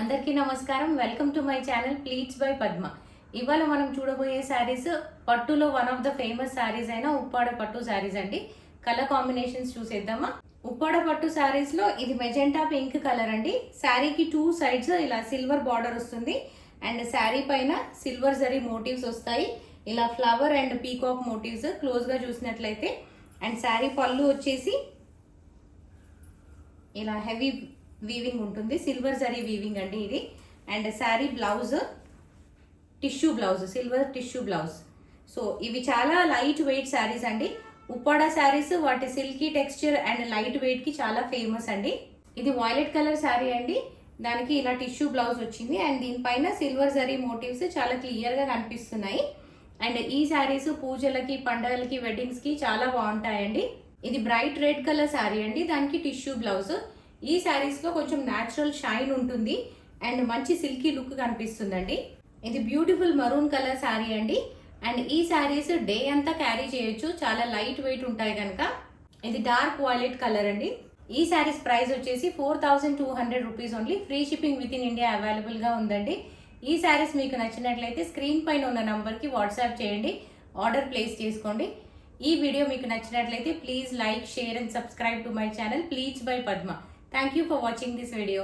అందరికీ నమస్కారం. Welcome to my channel pleats by Padma. ఇవాళ మనం చూడబోయే శారీస్ పట్టులో one of the famous saris అయిన ఉప్పాడ పట్టు శారీస్ అండి. కలర్ కాంబినేషన్స్ చూసేద్దామా. ఉప్పాడ పట్టు శారీస్ లో ఇది మెజెంటా పింక్ కలర్ అండి. శారీకి టూ సైడ్స్ ఇలా సిల్వర్ బార్డర్ వస్తుంది అండ్ శారీ పైన సిల్వర్ జరీ మోటివ్స్ వస్తాయి. ఇలా flower and peacock motifs close గా చూసినట్లయితే అండ్ శారీ పళ్ళు వచ్చేసి ఇలా హెవీ వీవింగ్ ఉంటుంది, సిల్వర్ జరీ వీవింగ్ అండి ఇది. And sari blouse tissue blouse, silver tissue blouse. So ఇవి చాలా లైట్ వెయిట్ శారీస్ అండి. ఉప్పాడ శారీస్ వాటి silky texture and light weight కి చాలా ఫేమస్ అండి. ఇది వాయిలెట్ కలర్ శారీ అండి. దానికి ఇలా టిష్యూ బ్లౌజ్ వచ్చింది అండ్ దీనిపైన సిల్వర్ జరీ మోటివ్స్ చాలా క్లియర్ గా కనిపిస్తున్నాయి. అండ్ ఈ శారీస్ పూజలకి, పండుగలకి, వెడ్డింగ్స్ కి చాలా బాగుంటాయండి. ఇది బ్రైట్ రెడ్ కలర్ శారీ అండి. దానికి టిష్యూ బ్లౌజ్. ఈ శారీస్ లో కొంచెం న్యాచురల్ షైన్ ఉంటుంది అండ్ మంచి సిల్కీ లుక్ కనిపిస్తుందండి. ఇది బ్యూటిఫుల్ మరూన్ కలర్ శారీ అండి. అండ్ ఈ శారీస్ డే అంతా క్యారీ చేయొచ్చు, చాలా లైట్ వెయిట్ ఉంటాయి కనుక. ఇది డార్క్ వాయిలెట్ కలర్ అండి. ఈ శారీస్ ప్రైస్ వచ్చేసి 4200 rupees only. Free shipping with in India available గా ఉందండి. ఈ శారీస్ మీకు నచ్చినట్లయితే స్క్రీన్ పైన ఉన్న నంబర్ కి వాట్సాప్ చేయండి, ఆర్డర్ ప్లేస్ చేసుకోండి. ఈ వీడియో మీకు నచ్చినట్లయితే please like, share and subscribe to my channel pleats by Padma. Thank you for watching this video.